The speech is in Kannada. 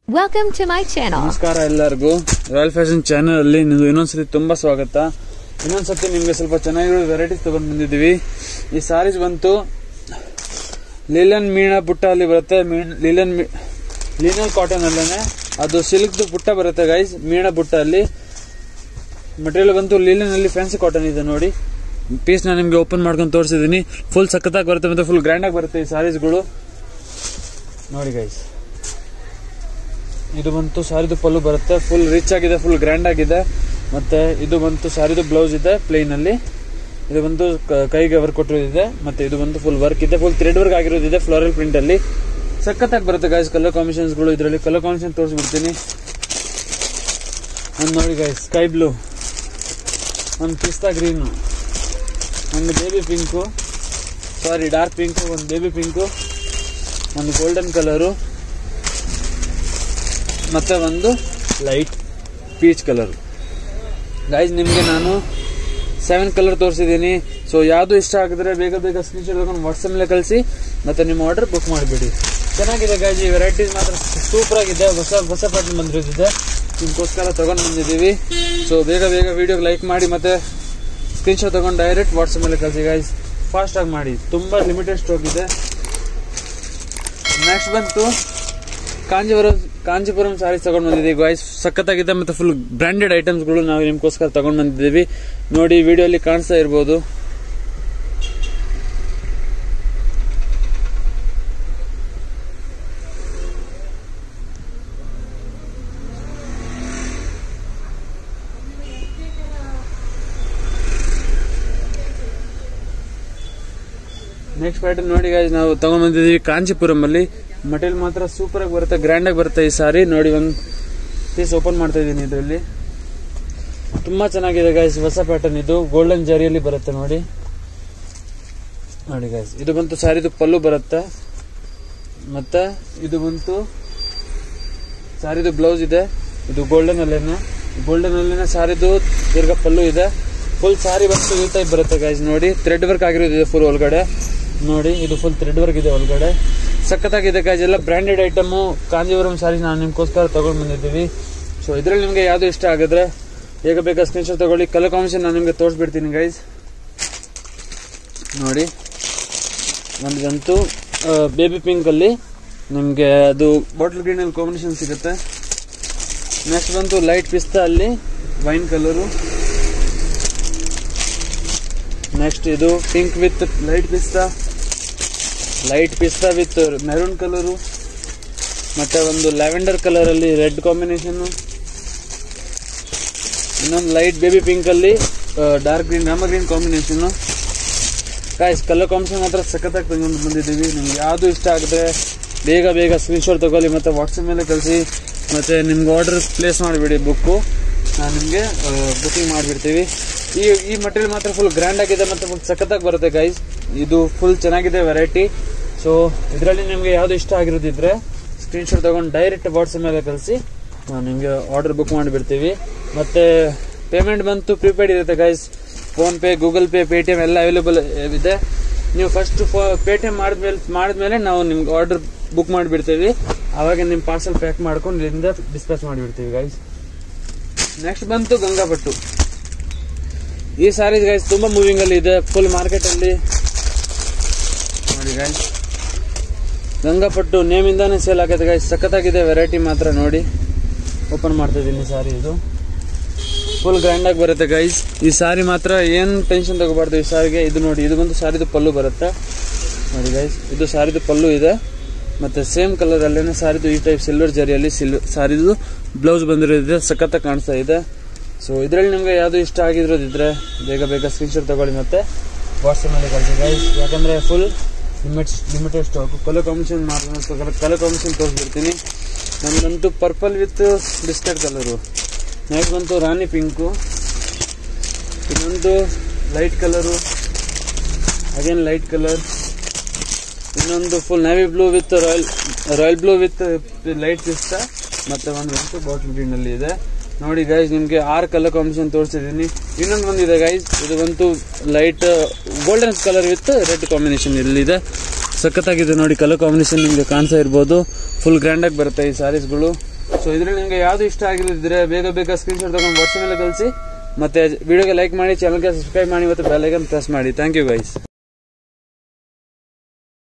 Welcome to my channel. ನಮಸ್ಕಾರ ಎಲ್ಲರಿಗೂ ರಾಯಲ್ ಫ್ಯಾಷನ್ ಚಾನೆಲ್ ಅಲ್ಲಿ ನೀವು ಇನ್ನೊಂದ್ಸತಿ ತುಂಬಾ ಸ್ವಾಗತ. ಇನ್ನೊಂದ್ಸತಿ ನಿಮಗೆ ಸ್ವಲ್ಪ ಚೆನ್ನಾಗಿರೋ ವೆರೈಟೀಸ್ ತಗೊಂಡು ಬಂದಿದ್ದೀವಿ. ಈ ಸಾರೀಸ್ ಬಂತು ಲಿಲನ್ ಮೀನಾ ಬುಟ್ಟ ಅಲ್ಲಿ ಬರುತ್ತೆ. ಲಿನನ್ ಕಾಟನ್ ಅಲ್ಲೇನೆ ಅದು ಸಿಲ್ಕ್ ಬುಟ್ಟ ಬರುತ್ತೆ ಗೈಸ್. ಮೀನಾ ಬುಟ್ಟ ಅಲ್ಲಿ ಮಟೀರಿಯಲ್ ಬಂತು ಲಿಲನ್ ಅಲ್ಲಿ ಫ್ಯಾನ್ಸಿ ಕಾಟನ್ ಇದೆ ನೋಡಿ. ಪೀಸ್ ನಾನು ನಿಮ್ಗೆ ಓಪನ್ ಮಾಡ್ಕೊಂಡು ತೋರಿಸಿದೀನಿ. ಫುಲ್ ಸಖತ್ತಾಗಿ ಬರುತ್ತೆ ಮತ್ತೆ ಫುಲ್ ಗ್ರ್ಯಾಂಡ್ ಆಗಿ ಬರುತ್ತೆ ಈ ಸಾರೀಸ್ಗಳು ನೋಡಿ ಗೈಸ್. ಇದು ಬಂತು ಸಾರಿದು ಪಲ್ಲು ಬರುತ್ತೆ. ಫುಲ್ ರಿಚ್ ಆಗಿದೆ, ಫುಲ್ ಗ್ರ್ಯಾಂಡ್ ಆಗಿದೆ. ಮತ್ತೆ ಇದು ಬಂತು ಸಾರಿದು ಬ್ಲೌಸ್ ಇದೆ ಪ್ಲೇನ್ ಅಲ್ಲಿ. ಇದು ಬಂತು ಕೈಗೆ ವರ್ಕ್ ಕೊಟ್ಟಿರೋದಿದೆ. ಮತ್ತೆ ಇದು ಬಂತು ಫುಲ್ ವರ್ಕ್ ಇದೆ, ಫುಲ್ ಥ್ರೆಡ್ ವರ್ಕ್ ಆಗಿರೋದಿದೆ ಫ್ಲೋರಲ್ ಪ್ರಿಂಟ್ ಅಲ್ಲಿ. ಸಖತ್ತಾಗಿ ಬರುತ್ತೆ ಗೈಸ್ ಕಲರ್ ಕಾಂಬಿನೇಷನ್ಸ್ ಗಳು. ಇದರಲ್ಲಿ ಕಲರ್ ಕಾಂಬಿನೇಷನ್ ತೋರಿಸ್ಬಿಡ್ತೀನಿ. ಒಂದು ನೋಡಿ ಗೈಸ್, ಸ್ಕೈ ಬ್ಲೂ, ಒಂದು ಪಿಸ್ತಾ ಗ್ರೀನು, ಒಂದು ಬೇಬಿ ಪಿಂಕು, ಸಾರಿ ಡಾರ್ಕ್ ಪಿಂಕು, ಒಂದು ಬೇಬಿ ಪಿಂಕು, ಒಂದು ಗೋಲ್ಡನ್ ಕಲರು, ಮತ್ತೆ ಒಂದು ಲೈಟ್ ಪೀಚ್ ಕಲರ್. ಗೈಸ್ ನಿಮಗೆ ನಾನು 7 ಕಲರ್ ತೋರಿಸಿದ್ದೀನಿ. ಸೊ ಯಾವುದು ಇಷ್ಟ ಆಗಿದ್ರೆ ಬೇಗ ಬೇಗ ಸ್ಕ್ರೀನ್ಶಾಟ್ ತಗೊಂಡು ವಾಟ್ಸಪ್ ಮೇಲೆ ಕಳಿಸಿ ಮತ್ತೆ ನಿಮ್ಮ ಆರ್ಡರ್ ಬುಕ್ ಮಾಡಿಬಿಡಿ. ಚೆನ್ನಾಗಿದೆ ಗೈಸ್, ಈ ವೆರೈಟೀಸ್ ಮಾತ್ರ ಸೂಪರ್ ಆಗಿದೆ. ಹೊಸ ಪ್ಯಾಟರ್ನ್ ಬಂದಿರೋದಿದೆ, ನಿಮ್ಗೋಸ್ಕರ ತಗೊಂಡು ಬಂದಿದ್ದೀವಿ. ಸೊ ಬೇಗ ಬೇಗ ವಿಡಿಯೋಗೆ ಲೈಕ್ ಮಾಡಿ ಮತ್ತೆ ಸ್ಕ್ರೀನ್ಶಾಟ್ ತಗೊಂಡು ಡೈರೆಕ್ಟ್ ವಾಟ್ಸಪ್ ಮೇಲೆ ಕಳಿಸಿ ಗೈಸ್. ಫಾಸ್ಟ್ ಆಗಿ ಮಾಡಿ, ತುಂಬಾ ಲಿಮಿಟೆಡ್ ಸ್ಟಾಕ್ ಇದೆ. ನೆಕ್ಸ್ಟ್ ಬಂತು ಕಾಂಜೀಪುರಂ ಸಾರೀಸ್ ತಗೊಂಡ್ ಬಂದಿದ್ದೀವಿ ಗಾಯ್ಸ್. ಸಖತ್ತಾಗಿದೆ ಮತ್ತೆ ಫುಲ್ ಬ್ರಾಂಡೆಡ್ ಐಟಮ್ಸ್ ಗಳು ನಾವು ನಿಮ್ಗೋಸ್ಕರ ತಗೊಂಡ್ ಬಂದಿದ್ದೀವಿ ನೋಡಿ. ವಿಡಿಯೋಲಿ ಕಾಣಿಸ್ತಾ ಇರ್ಬೋದು. ನೆಕ್ಸ್ಟ್ ಪ್ಯಾಟರ್ನ್ ನೋಡಿ ಗಾಯ್ಸ್, ನಾವು ತಗೊಂಡ್ ಬಂದಿದ್ದೀವಿ ಕಾಂಚೀಪುರಂ ಅಲ್ಲಿ. ಮಟೀರಿಯಲ್ ಮಾತ್ರ ಸೂಪರ್ ಆಗಿ ಬರುತ್ತೆ, ಗ್ರ್ಯಾಂಡ್ ಆಗಿ ಬರುತ್ತೆ ಈ ಸಾರಿ ನೋಡಿ. ಒಂದು ಪೀಸ್ ಓಪನ್ ಮಾಡ್ತಾ ಇದ್ದೀನಿ. ಇದರಲ್ಲಿ ತುಂಬಾ ಚೆನ್ನಾಗಿದೆ ಗೈಸ್, ಹೊಸ ಪ್ಯಾಟರ್ನ್ ಇದು. ಗೋಲ್ಡನ್ ಜರಿಯಲ್ಲಿ ಬರುತ್ತೆ ನೋಡಿ ಗೈಸ್. ಇದು ಬಂತು ಸಾರಿದು ಪಲ್ಲು ಬರುತ್ತೆ. ಮತ್ತೆ ಇದು ಬಂತು ಸಾರಿದು ಬ್ಲೌಸ್ ಇದೆ. ಇದು ಗೋಲ್ಡನ್ ಅಲ್ಲೇನೆ ಸಾರಿದು ದೀರ್ಘ ಪಲ್ಲು ಇದೆ. ಫುಲ್ ಸಾರಿ ಬಂತು ಈ ಟೈಪ್ ಬರುತ್ತೆ ಗೈಸ್ ನೋಡಿ. ಥ್ರೆಡ್ ವರ್ಕ್ ಆಗಿರೋದಿದೆ ಫುಲ್ ಒಳಗಡೆ ನೋಡಿ. ಇದು ಫುಲ್ ಥ್ರೆಡ್ ವರ್ಕ್ ಇದೆ ಒಳಗಡೆ. ಸಖತ್ತಾಗಿದೆ ಗೈಸ್, ಎಲ್ಲ ಬ್ರಾಂಡೆಡ್ ಐಟಮು. ಕಾಂಜೀವರಂ ಸಾರೀಸ್ ನಾವು ನಿಮ್ಗೋಸ್ಕರ ತಗೊಂಡು ಬಂದಿದ್ದೀವಿ. ಸೊ ಇದರಲ್ಲಿ ನಿಮಗೆ ಯಾವುದು ಇಷ್ಟ ಆಗಿದ್ರೆ ಬೇಗ ಬೇಗ ಸ್ಕ್ರೀನ್ಶಾಟ್ ತಗೊಳ್ಳಿ. ಕಲರ್ ಕಾಂಬಿನೇಷನ್ ನಾನು ನಿಮಗೆ ತೋರಿಸ್ಬಿಡ್ತೀನಿ ಗೈಸ್ ನೋಡಿ. ಒಂದಂತೂ ಬೇಬಿ ಪಿಂಕ್ ಅಲ್ಲಿ ನಿಮಗೆ ಅದು ಬಾಟಲ್ ಗ್ರೀನ್ ಅಲ್ಲಿ ಕಾಂಬಿನೇಷನ್ ಸಿಗುತ್ತೆ. ನೆಕ್ಸ್ಟ್ ಬಂತು ಲೈಟ್ ಪಿಸ್ತಾ ಅಲ್ಲಿ ವೈನ್ ಕಲರು. ನೆಕ್ಸ್ಟ್ ಇದು ಪಿಂಕ್ ವಿತ್ ಲೈಟ್ ಪಿಸ್ತಾ ವಿತ್ ಮೆರೂನ್ ಕಲರು. ಮತ್ತೆ ಒಂದು ಲ್ಯಾವೆಂಡರ್ ಕಲರ್ ಅಲ್ಲಿ ರೆಡ್ ಕಾಂಬಿನೇಷನ್. ಇನ್ನೊಂದು ಲೈಟ್ ಬೇಬಿ ಪಿಂಕ್ ಅಲ್ಲಿ dark green Rama green combination. Guys colour combination ಮಾತ್ರ ಸಖತ್ತಾಗಿ ತಗೊಂಡು ಬಂದಿದ್ದೀವಿ. ನಿಮ್ಗೆ ಯಾವುದು ಇಷ್ಟ ಆಗಿದ್ರೆ ಬೇಗ ಬೇಗ ಸ್ಕ್ರೀನ್ಶಾಟ್ ತಗೊಳ್ಳಿ ಮತ್ತೆ ವಾಟ್ಸಪ್ ಮೇಲೆ ಕಳಿಸಿ. ಮತ್ತೆ ನಿಮ್ಗೆ ಆರ್ಡರ್ ಪ್ಲೇಸ್ ಮಾಡಿಬಿಡಿ. ಬುಕ್ಕು ನಾನು ನಿಮಗೆ ಬುಕಿಂಗ್ ಮಾಡಿಬಿಡ್ತೀವಿ. ಈ ಮಟೀರಿಯಲ್ ಮಾತ್ರ ಫುಲ್ ಗ್ರ್ಯಾಂಡ್ ಆಗಿದೆ ಮತ್ತೆ ಫುಲ್ ಸಖತ್ತಾಗಿ ಬರುತ್ತೆ ಗೈಸ್. ಇದು ಫುಲ್ ಚೆನ್ನಾಗಿದೆ ವೆರೈಟಿ. ಸೊ ಇದರಲ್ಲಿ ನಿಮಗೆ ಯಾವ್ದು ಇಷ್ಟ ಆಗಿರೋದಿದ್ರೆ ಸ್ಕ್ರೀನ್ಶಾಟ್ ತಗೊಂಡು ಡೈರೆಕ್ಟ್ ವಾಟ್ಸಪ್ ಮೇಲೆ ಕಳಿಸಿ, ನಾವು ನಿಮಗೆ ಆರ್ಡರ್ ಬುಕ್ ಮಾಡಿಬಿಡ್ತೀವಿ. ಮತ್ತೆ ಪೇಮೆಂಟ್ ಬಂತು ಪ್ರಿಪೇಡ್ ಇರುತ್ತೆ guys. Phone pay, Google pay, Paytm ಎಲ್ಲ ಅವೈಲೇಬಲ್ ಇದೆ. ನೀವು ಫಸ್ಟ್ ಪೇಟಿಎಂ ಮಾಡಿದ್ಮೇಲೆ ನಾವು ನಿಮ್ಗೆ ಆರ್ಡರ್ ಬುಕ್ ಮಾಡಿಬಿಡ್ತೀವಿ. ಆವಾಗ ನಿಮ್ಮ ಪಾರ್ಸಲ್ ಪ್ಯಾಕ್ ಮಾಡ್ಕೊಂಡು ಇಲ್ಲಿಂದ ಡಿಸ್ಪ್ಯಾಚ್ ಮಾಡಿಬಿಡ್ತೀವಿ ಗೈಸ್. ನೆಕ್ಸ್ಟ್ ಬಂತು ಗಂಗಾಪಟ್ಟು. ಈ ಸಾರೀಸ್ ಗೈಸ್ ತುಂಬಾ ಮೂವಿಂಗ್ ಅಲ್ಲಿ ಇದೆ ಫುಲ್ ಮಾರ್ಕೆಟ್ ಅಲ್ಲಿ ನೋಡಿ ಗೈಸ್. ಗಂಗಾಪಟ್ಟು ನೇಮ್ ಇಂದಾನೆ ಸೇಲ್ ಆಗುತ್ತೆ ಗೈಸ್. ಸಖತ್ತಾಗಿದೆ ವೆರೈಟಿ ಮಾತ್ರ ನೋಡಿ. ಓಪನ್ ಮಾಡ್ತಾ ಇದ್ದೀನಿ ಸಾರಿ. ಇದು ಫುಲ್ ಗ್ರ್ಯಾಂಡ್ ಆಗಿ ಬರುತ್ತೆ ಗೈಸ್. ಈ ಸಾರಿ ಮಾತ್ರ ಏನ್ ಟೆನ್ಷನ್ ತಗೋಬಾರ್ದು ಈ ಸಾರಿಗೆ. ಇದು ನೋಡಿ, ಇದು ಬಂದು ಸಾರಿದು ಪಲ್ಲು ಬರುತ್ತೆ ನೋಡಿ ಗೈಸ್. ಇದು ಸಾರಿದು ಪಲ್ಲು ಇದೆ. ಮತ್ತೆ ಸೇಮ್ ಕಲರ್ ಅಲ್ಲೇನೆ ಸಾರಿದು ಈ ಟೈಪ್ ಸಿಲ್ವರ್ ಜರಿಯಲ್ಲಿ ಸಾರಿದು ಬ್ಲೌಸ್ ಬಂದಿರೋದಿದೆ. ಸಖತ್ತಾಗಿ ಕಾಣಿಸ್ತಾ ಇದೆ. ಸೊ ಇದರಲ್ಲಿ ನಿಮಗೆ ಯಾವುದು ಇಷ್ಟ ಆಗಿರೋದಿದ್ರೆ ಬೇಗ ಬೇಗ ಸ್ಕ್ರೀನ್ಶಾಟ್ ತಗೊಳ್ಳಿ ಮತ್ತೆ ವಾಟ್ಸಪ್ ಮೇಲೆ ಕಳಿಸಿ ಗೈಸ್. ಯಾಕಂದ್ರೆ full limited stock. Colour combination ತೋರಿಸ್ಬಿಡ್ತೀನಿ. ನಮ್ದಂತೂ purple with biscuit colour. Next ಬಂತು ರಾಣಿ ಪಿಂಕು. ಇನ್ನೊಂದು light colour, again light colour. ಇನ್ನೊಂದು full navy blue with royal blue with light pista. ಮತ್ತೆ ಒಂದು ಬಾಟಲ್ ಗ್ರೀನ್ ಅಲ್ಲಿ ಇದೆ ನೋಡಿ ಗೈಸ್. ನಿಮ್ಗೆ 6 ಕಲರ್ ಕಾಂಬಿನೇಷನ್ ತೋರಿಸಿದೀನಿ. ಇನ್ನೊಂದು ಬಂದಿದೆ ಗೈಸ್, ಇದು ಬಂತು light golden colour with red combination ಇಲ್ಲಿದೆ. ಸಖತ್ತಾಗಿದೆ ನೋಡಿ, ಕಲರ್ ಕಾಂಬಿನೇಷನ್ ನಿಮಗೆ ಕಾಣಿಸ್ತಾ ಇರ್ಬೋದು. ಫುಲ್ ಗ್ರ್ಯಾಂಡ್ ಆಗಿ ಬರುತ್ತೆ ಈ ಸ್ಯಾರೀಸ್ಗಳು. ಸೊ ಇದ್ರಲ್ಲಿ ನಿಮಗೆ ಯಾವ್ದು ಇಷ್ಟ ಆಗಿದ್ರೆ ಬೇಗ ಸ್ಕ್ರೀನ್ಶಾಟ್ ತಗೊಂಡು ವಾಟ್ಸ್ಆಪ್ ಮೇಲೆ ಕಳಿಸಿ. ಮತ್ತೆ ವಿಡಿಯೋಗೆ ಲೈಕ್ ಮಾಡಿ, ಚಾನಲ್ಗೆ ಸಬ್ಸ್ಕ್ರೈಬ್ ಮಾಡಿ, ಮತ್ತೆ ಬೆಲ್ ಐಕಾನ್ ಪ್ರೆಸ್ ಮಾಡಿ. Thank you guys.